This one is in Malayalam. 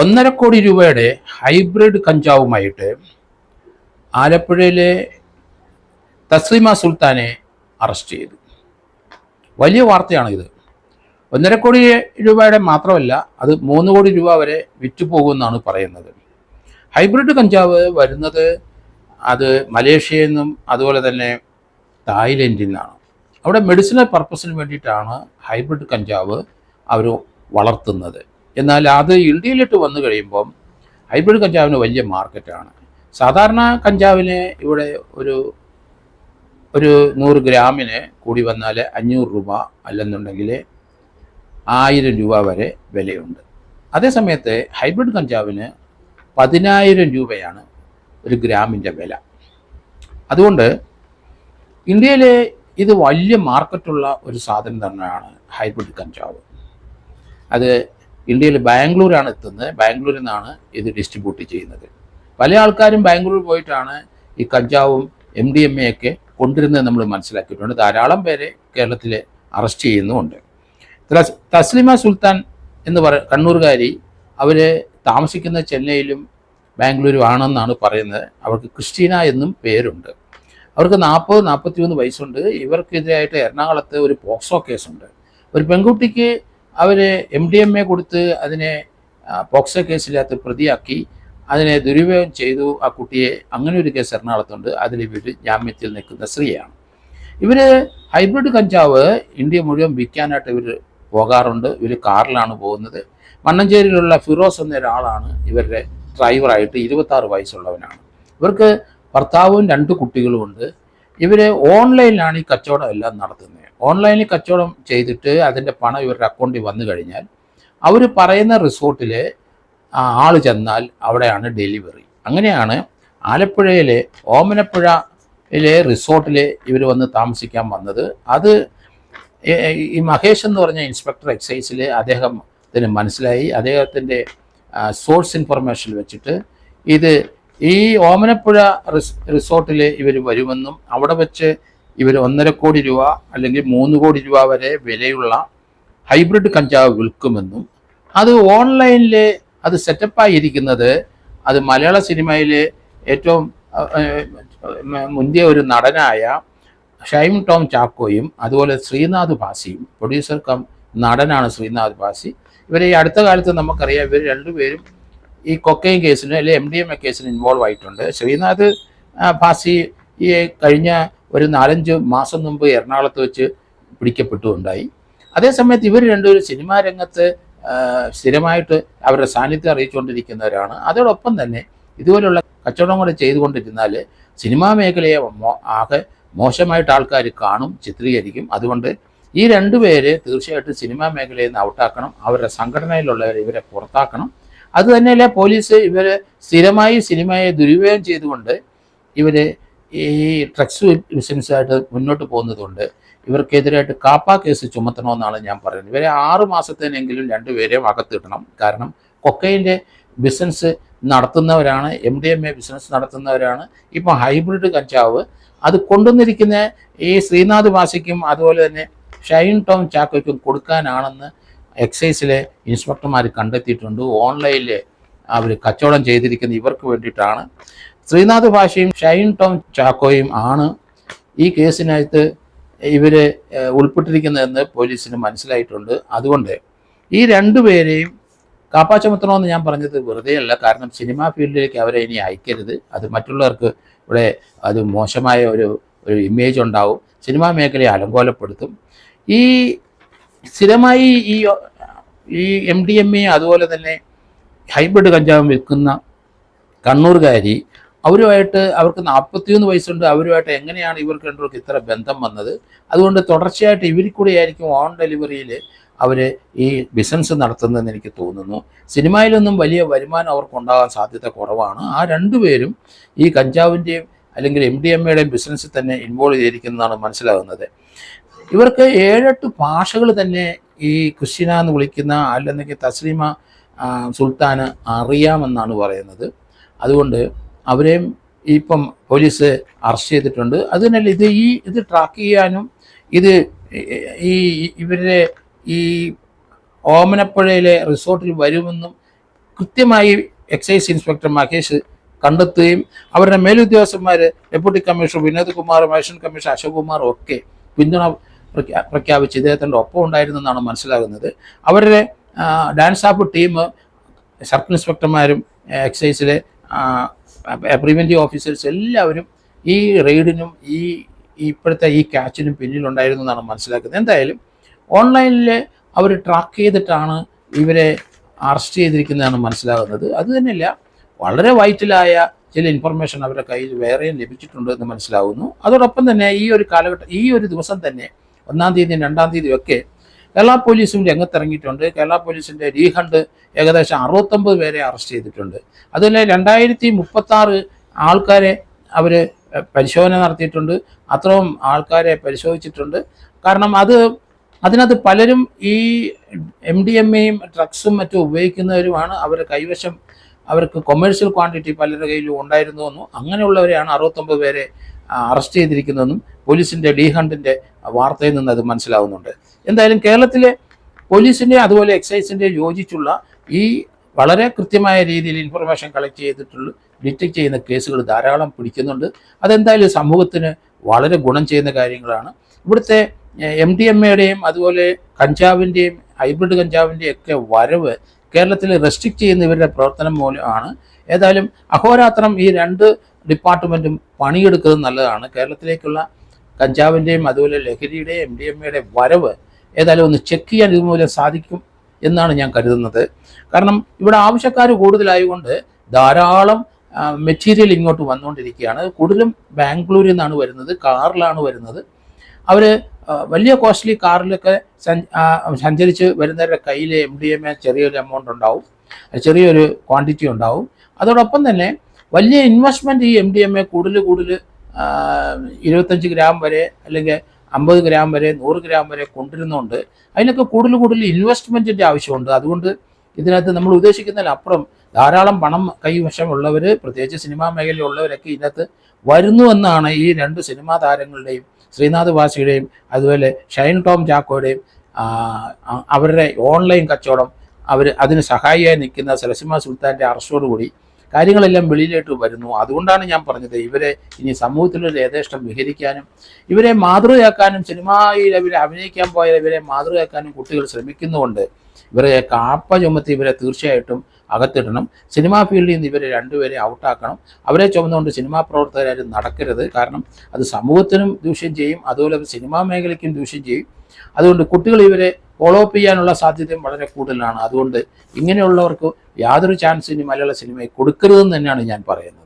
1.5 കോടി രൂപയുടെ ഹൈബ്രിഡ് കഞ്ചാവുമായിട്ട് ആലപ്പുഴയിലെ തസ്ലിമ സുൽത്താനെ അറസ്റ്റ് ചെയ്തു. വലിയ വാർത്തയാണിത്. 1.5 കോടി രൂപയുടെ മാത്രമല്ല, അത് 3 കോടി രൂപ വരെ വിറ്റുപോകുമെന്നാണ് പറയുന്നത്. ഹൈബ്രിഡ് കഞ്ചാവ് വരുന്നത് അത് മലേഷ്യയിൽ നിന്നും അതുപോലെ തന്നെ തായ്ലൻഡിൽ നിന്നാണ്. അവിടെ മെഡിസിനൽ പർപ്പസിന് വേണ്ടിയിട്ടാണ് ഹൈബ്രിഡ് കഞ്ചാവ് അവർ വളർത്തുന്നത്. എന്നാൽ അത് ഇന്ത്യയിലിട്ട് വന്നു കഴിയുമ്പം ഹൈബ്രിഡ് കഞ്ചാവിന് വലിയ മാർക്കറ്റാണ്. സാധാരണ കഞ്ചാവിന് ഇവിടെ ഒരു 100 ഗ്രാമിന് കൂടി വന്നാൽ 500 രൂപ അല്ലെന്നുണ്ടെങ്കിൽ 1000 രൂപ വരെ വിലയുണ്ട്. അതേസമയത്ത് ഹൈബ്രിഡ് കഞ്ചാവിന് 10,000 രൂപയാണ് ഒരു ഗ്രാമിൻ്റെ വില. അതുകൊണ്ട് ഇന്ത്യയിൽ ഇത് വലിയ മാർക്കറ്റുള്ള ഒരു സാധനം തന്നെയാണ് ഹൈബ്രിഡ് കഞ്ചാവ്. അത് ഇന്ത്യയിൽ ബാംഗ്ലൂരാണ് എത്തുന്നത്. ബാംഗ്ലൂരിൽ നിന്നാണ് ഇത് ഡിസ്ട്രിബ്യൂട്ട് ചെയ്യുന്നത്. പല ആൾക്കാരും ബാംഗ്ലൂർ പോയിട്ടാണ് ഈ കഞ്ചാവും MDMA ഒക്കെ കൊണ്ടിരുന്നത് നമ്മൾ മനസ്സിലാക്കിയിട്ടുണ്ട്. ധാരാളം പേരെ കേരളത്തിൽ അറസ്റ്റ് ചെയ്യുന്നുമുണ്ട്. തസ്ലിമ സുൽത്താൻ എന്ന് കണ്ണൂർകാരി, അവർ താമസിക്കുന്ന ചെന്നൈയിലും ബാംഗ്ലൂരും ആണെന്നാണ് പറയുന്നത്. അവർക്ക് ക്രിസ്റ്റീന എന്നും പേരുണ്ട്. അവർക്ക് 40-41 വയസ്സുണ്ട്. ഇവർക്കെതിരായിട്ട് എറണാകുളത്ത് ഒരു പോക്സോ കേസുണ്ട്. ഒരു പെൺകുട്ടിക്ക് അവർ MDMA കൊടുത്ത് അതിനെ പോക്സോ കേസിനകത്ത് പ്രതിയാക്കി അതിനെ ദുരുപയോഗം ചെയ്തു ആ കുട്ടിയെ. അങ്ങനെ ഒരു കേസ് എറണാകുളത്തുണ്ട്. അതിൽ ഇവർ ജാമ്യത്തിൽ നിൽക്കുന്ന സ്ത്രീയാണ്. ഇവർ ഹൈബ്രിഡ് കഞ്ചാവ് ഇന്ത്യ മുഴുവൻ വിൽക്കാനായിട്ട് ഇവർ പോകാറുണ്ട്. ഇവർ കാറിലാണ് പോകുന്നത്. മണ്ണഞ്ചേരിയിലുള്ള ഫിറോസ് എന്ന ഒരാളാണ് ഇവരുടെ ഡ്രൈവറായിട്ട്. 26 വയസ്സുള്ളവനാണ്. ഇവർക്ക് ഭർത്താവും 2 കുട്ടികളുമുണ്ട്. ഇവർ ഓൺലൈനിലാണ് ഈ കച്ചവടം എല്ലാം നടത്തുന്നത്. ഓൺലൈനിൽ കച്ചവടം ചെയ്തിട്ട് അതിൻ്റെ പണം ഇവരുടെ അക്കൗണ്ടിൽ വന്നു കഴിഞ്ഞാൽ അവർ പറയുന്ന റിസോർട്ടിൽ ആൾ ചെന്നാൽ അവിടെയാണ് ഡെലിവറി. അങ്ങനെയാണ് ആലപ്പുഴയിലെ ഓമനപ്പുഴയിലെ റിസോർട്ടിൽ ഇവർ വന്ന് താമസിക്കാൻ വന്നത്. അത് ഈ മഹേഷ് എന്ന് പറഞ്ഞ ഇൻസ്പെക്ടർ എക്സൈസിൽ അദ്ദേഹത്തിന് മനസ്സിലായി. അദ്ദേഹത്തിൻ്റെ സോഴ്സ് ഇൻഫർമേഷൻ വെച്ചിട്ട് ഈ ഓമനപ്പുഴ റിസോർട്ടിൽ ഇവർ വരുമെന്നും അവിടെ വെച്ച് ഇവർ 1.5 കോടി രൂപ അല്ലെങ്കിൽ 3 കോടി രൂപ വരെ വിലയുള്ള ഹൈബ്രിഡ് കഞ്ചാവ് വിൽക്കുമെന്നും അത് ഓൺലൈനിൽ അത് സെറ്റപ്പായിരിക്കുന്നത് അത് മലയാള സിനിമയിൽ ഏറ്റവും മുന്തിയ ഒരു നടനായ ഷൈൻ ടോം ചാക്കോയും അതുപോലെ ശ്രീനാഥ് ഭാസിയും, പ്രൊഡ്യൂസർ കം നടനാണ് ശ്രീനാഥ് ഭാസി. ഇവരെ ഈ അടുത്ത കാലത്ത് നമുക്കറിയാം, ഇവർ രണ്ടുപേരും ഈ കൊക്കൈൻ കേസിന് അല്ലെങ്കിൽ MDMA കേസിന് ഇൻവോൾവ് ആയിട്ടുണ്ട്. ശ്രീനാഥ് ഭാസി ഈ കഴിഞ്ഞ ഒരു 4-5 മാസം മുമ്പ് എറണാകുളത്ത് വെച്ച് പിടിക്കപ്പെട്ടുണ്ടായി. അതേസമയത്ത് ഇവർ രണ്ടുപേരും സിനിമാ രംഗത്ത് സ്ഥിരമായിട്ട് അവരുടെ സാന്നിധ്യം അറിയിച്ചുകൊണ്ടിരിക്കുന്നവരാണ്. അതോടൊപ്പം തന്നെ ഇതുപോലുള്ള കച്ചവടം കൂടെ ചെയ്തുകൊണ്ടിരുന്നാൽ സിനിമാ മേഖലയെ ആകെ മോശമായിട്ട് ആൾക്കാർ കാണും, ചിത്രീകരിക്കും. അതുകൊണ്ട് ഈ 2 പേര് തീർച്ചയായിട്ടും സിനിമാ മേഖലയിൽ നിന്ന് ഔട്ടാക്കണം. അവരുടെ സംഘടനയിലുള്ളവരെ ഇവരെ പുറത്താക്കണം. അതുതന്നെയല്ല, പോലീസ് ഇവർ സ്ഥിരമായി സിനിമയെ ദുരുപയോഗം ചെയ്തുകൊണ്ട് ഇവർ ഈ ഡ്രഗ്സ് ബിസിനസ്സായിട്ട് മുന്നോട്ട് പോകുന്നതുകൊണ്ട് ഇവർക്കെതിരായിട്ട് കാപ്പ കേസ് ചുമത്തണമെന്നാണ് ഞാൻ പറയുന്നത്. ഇവരെ 6 മാസത്തേനെങ്കിലും 2 പേരെയും അകത്തിടണം. കാരണം കൊക്കൈൻ്റെ ബിസിനസ് നടത്തുന്നവരാണ്, MDMA ബിസിനസ് നടത്തുന്നവരാണ്. ഇപ്പോൾ ഹൈബ്രിഡ് കഞ്ചാവ് അത് കൊണ്ടുവന്നിരിക്കുന്ന ഈ ശ്രീനാഥ് ഭാസിക്കും അതുപോലെ തന്നെ ഷൈൻ ടോം ചാക്കോയ്ക്കും കൊടുക്കാനാണെന്ന് എക്സൈസിലെ ഇൻസ്പെക്ടർമാർ കണ്ടെത്തിയിട്ടുണ്ട്. ഓൺലൈനിൽ അവർ കച്ചവടം ചെയ്തിരിക്കുന്ന ഇവർക്ക് വേണ്ടിയിട്ടാണ്. ശ്രീനാഥ് ഭാസിയും ഷൈൻ ടോം ചാക്കോയും ആണ് ഈ കേസിനകത്ത് ഇവർ ഉൾപ്പെട്ടിരിക്കുന്നതെന്ന് പോലീസിന് മനസ്സിലായിട്ടുണ്ട്. അതുകൊണ്ട് ഈ 2 പേരെയും കാപ്പ ചുമത്തണമെന്ന് ഞാൻ പറഞ്ഞത് വെറുതെ അല്ല. കാരണം സിനിമാ ഫീൽഡിലേക്ക് അവരെ ഇനി അയക്കരുത്. അത് മറ്റുള്ളവർക്ക് ഇവിടെ അത് മോശമായ ഒരു ഇമേജ് ഉണ്ടാവും, സിനിമാ മേഖലയെ അലങ്കോലപ്പെടുത്തും. ഈ സ്ഥിരമായി ഈ MDMA അതുപോലെ തന്നെ ഹൈബ്രിഡ് കഞ്ചാവ് വിൽക്കുന്ന കണ്ണൂർകാരി, അവർക്ക് 41 വയസ്സുണ്ട്. അവരുമായിട്ട് എങ്ങനെയാണ് ഇവർക്ക് രണ്ടുപേർക്ക് ഇത്ര ബന്ധം വന്നത്? അതുകൊണ്ട് തുടർച്ചയായിട്ട് ഇവരിൽ കൂടെയായിരിക്കും ഓൺ ഡെലിവറിയിൽ അവർ ഈ ബിസിനസ് നടത്തുന്നതെന്ന് എനിക്ക് തോന്നുന്നു. സിനിമയിലൊന്നും വലിയ വരുമാനം അവർക്കുണ്ടാകാൻ സാധ്യത കുറവാണ്. ആ 2 പേരും ഈ കഞ്ചാവിൻ്റെയും അല്ലെങ്കിൽ MDMAയുടെയും ബിസിനസ്സിൽ തന്നെ ഇൻവോൾവ് ചെയ്തിരിക്കുന്നതാണ് മനസ്സിലാകുന്നത്. ഇവർക്ക് 7-8 ഭാഷകൾ തന്നെ ഈ ക്രിസ്റ്റീന എന്ന് വിളിക്കുന്ന അല്ലെങ്കിൽ തസ്ലിമ സുൽത്താന് അറിയാമെന്നാണ് പറയുന്നത്. അതുകൊണ്ട് അവരെയും ഇപ്പം പോലീസ് അറസ്റ്റ് ചെയ്തിട്ടുണ്ട്. അതുതന്നെയല്ല, ഇത് ട്രാക്ക് ചെയ്യാനും ഇവരുടെ ഈ ഓമനപ്പുഴയിലെ റിസോർട്ടിൽ വരുമെന്നും കൃത്യമായി എക്സൈസ് ഇൻസ്പെക്ടർ മഹേഷ് കണ്ടെത്തുകയും അവരുടെ മേലുദ്യോഗസ്ഥന്മാർ ഡെപ്യൂട്ടി കമ്മീഷണർ വിനോദ് കുമാറും അഡീഷണൽ കമ്മീഷണർ അശോക് കുമാറും ഒക്കെ പിന്തുണ പ്രഖ്യാപിച്ച് ഇദ്ദേഹത്തിൻ്റെ ഒപ്പം ഉണ്ടായിരുന്നെന്നാണ് മനസ്സിലാകുന്നത്. അവരുടെ ഡാൻസ് ആപ്പ് ടീം സർക്കിൾ ഇൻസ്പെക്ടർമാരും എക്സൈസിലെ പ്രിവെൻറ്റീവ് ഓഫീസേഴ്സ് എല്ലാവരും ഈ റെയ്ഡിനും ഇപ്പോഴത്തെ ഈ ക്യാച്ചിനും പിന്നിലുണ്ടായിരുന്നു എന്നാണ് മനസ്സിലാക്കുന്നത്. എന്തായാലും ഓൺലൈനിൽ അവർ ട്രാക്ക് ചെയ്തിട്ടാണ് ഇവരെ അറസ്റ്റ് ചെയ്തിരിക്കുന്നതാണ് മനസ്സിലാകുന്നത്. അത് തന്നെയല്ല, വളരെ വൈറ്റലായ ചില ഇൻഫർമേഷൻ അവരുടെ കയ്യിൽ വേറെയും ലഭിച്ചിട്ടുണ്ട് എന്ന് മനസ്സിലാകുന്നു. അതോടൊപ്പം തന്നെ ഈ ഒരു ദിവസം തന്നെ 1-ാം തീയതിയും 2-ാം തീയതിയും ഒക്കെ കേരള പോലീസും രംഗത്തിറങ്ങിയിട്ടുണ്ട്. കേരള പോലീസിൻ്റെ ഡി-ഹണ്ട് ഏകദേശം 69 പേരെ അറസ്റ്റ് ചെയ്തിട്ടുണ്ട്. അതുപോലെ 2036 ആൾക്കാരെ അവർ പരിശോധന നടത്തിയിട്ടുണ്ട്. അത്രയും ആൾക്കാരെ പരിശോധിച്ചിട്ടുണ്ട്. കാരണം അതിനകത്ത് പലരും ഈ MDMAയും ഡ്രഗ്സും മറ്റും ഉപയോഗിക്കുന്നവരുമാണ്. അവരുടെ കൈവശം അവർക്ക് കൊമേഴ്ഷ്യൽ ക്വാണ്ടിറ്റി പലരുടെ കയ്യിലും ഉണ്ടായിരുന്നുവെന്നും അങ്ങനെയുള്ളവരെയാണ് 69 പേരെ അറസ്റ്റ് ചെയ്തിരിക്കുന്നതെന്നും പോലീസിൻ്റെ ഡി-ഹണ്ടിൻ്റെ വാർത്തയിൽ നിന്ന് അത് മനസ്സിലാവുന്നുണ്ട്. എന്തായാലും കേരളത്തിലെ പോലീസിൻ്റെ അതുപോലെ എക്സൈസിൻ്റെ യോജിച്ചുള്ള ഈ വളരെ കൃത്യമായ രീതിയിൽ ഇൻഫർമേഷൻ കളക്ട് ചെയ്തിട്ടുള്ള ഡിറ്റക്ട് ചെയ്യുന്ന കേസുകൾ ധാരാളം പിടിക്കുന്നുണ്ട്. അതെന്തായാലും സമൂഹത്തിന് വളരെ ഗുണം ചെയ്യുന്ന കാര്യങ്ങളാണ്. ഇവിടുത്തെ MDMAയുടെയും അതുപോലെ കഞ്ചാവിൻ്റെയും ഹൈബ്രിഡ് കഞ്ചാവിൻ്റെയും ഒക്കെ വരവ് കേരളത്തിൽ റെസ്ട്രിക്റ്റ് ചെയ്യുന്ന ഇവരുടെ പ്രവർത്തനം മൂലമാണ്. ഏതായാലും അഹോരാത്രം ഈ 2 ഡിപ്പാർട്ട്മെൻറ്റും പണിയെടുക്കുന്നത് നല്ലതാണ്. കേരളത്തിലേക്കുള്ള കഞ്ചാവിൻ്റെയും അതുപോലെ ലഹരിയുടെയും MDMAയുടെയും വരവ് ഏതായാലും ഒന്ന് ചെക്ക് ചെയ്യാൻ ഇതുമൂലം സാധിക്കും എന്നാണ് ഞാൻ കരുതുന്നത്. കാരണം ഇവിടെ ആവശ്യക്കാർ കൂടുതലായതുകൊണ്ട് ധാരാളം മെറ്റീരിയൽ ഇങ്ങോട്ട് വന്നുകൊണ്ടിരിക്കുകയാണ്. കൂടുതലും ബാംഗ്ലൂരിൽ നിന്നാണ് വരുന്നത്, കാറിലാണ് വരുന്നത്. അവർ വലിയ കോസ്റ്റ്ലി കാറിലൊക്കെ സഞ്ചരിച്ച് വരുന്നവരുടെ കയ്യിൽ MDMA ചെറിയൊരു എമൗണ്ട് ഉണ്ടാവും, ചെറിയൊരു ക്വാണ്ടിറ്റി ഉണ്ടാവും. അതോടൊപ്പം തന്നെ വലിയ ഇൻവെസ്റ്റ്മെൻറ്റ് ഈ MDMA കൂടുതൽ 25 ഗ്രാം വരെ അല്ലെങ്കിൽ 50 ഗ്രാം വരെ 100 ഗ്രാം വരെ കൊണ്ടുവരുന്നുണ്ട്. അതിനൊക്കെ കൂടുതൽ ഇൻവെസ്റ്റ്മെൻറ്റിൻ്റെ ആവശ്യമുണ്ട്. അതുകൊണ്ട് ഇതിനകത്ത് നമ്മൾ ഉദ്ദേശിക്കുന്നതിനപ്പുറം ധാരാളം പണം കൈവശമുള്ളവർ, പ്രത്യേകിച്ച് സിനിമാ മേഖലയിലുള്ളവരൊക്കെ ഇതിനകത്ത് വരുന്നു എന്നാണ് ഈ 2 സിനിമാ താരങ്ങളുടെയും ശ്രീനാഥ് വാസിയുടെയും അതുപോലെ ഷൈൻ ടോം ചാക്കോയുടെയും അവരുടെ ഓൺലൈൻ കച്ചവടം അതിന് സഹായിയായി നിൽക്കുന്ന സലസിമ സുൽത്താൻ്റെ അറസ്റ്റോടുകൂടി കാര്യങ്ങളെല്ലാം വെളിയിലേക്ക് വരുന്നു. അതുകൊണ്ടാണ് ഞാൻ പറഞ്ഞത് ഇവരെ ഇനി സമൂഹത്തിലൊരു യഥേഷ്ടം വിഹരിക്കാനും ഇവരെ മാതൃകയാക്കാനും സിനിമയിൽ ഇവരെ അഭിനയിക്കാൻ പോയ ഇവരെ മാതൃകയാക്കാനും കുട്ടികൾ ശ്രമിക്കുന്നുകൊണ്ട് ഇവരെ കാപ്പ ചുമത്തി ഇവരെ തീർച്ചയായിട്ടും അകത്തിടണം. സിനിമാ ഫീൽഡിൽ നിന്ന് ഇവരെ 2 പേരെ ഔട്ടാക്കണം. അവരെ ചുമന്നുകൊണ്ട് സിനിമാ പ്രവർത്തകരാരും നടക്കരുത്. കാരണം അത് സമൂഹത്തിനും ദൂഷ്യം ചെയ്യും, അതുപോലെ സിനിമാ മേഖലയ്ക്കും ദൂഷ്യം ചെയ്യും. അതുകൊണ്ട് കുട്ടികൾ ഇവരെ ഫോളോ അപ്പ് ചെയ്യാനുള്ള സാധ്യതയും വളരെ കൂടുതലാണ്. അതുകൊണ്ട് ഇങ്ങനെയുള്ളവർക്ക് യാതൊരു ചാൻസ് ഇനി മലയാള സിനിമയിൽ കൊടുക്കരുതെന്ന് തന്നെയാണ് ഞാൻ പറയുന്നത്.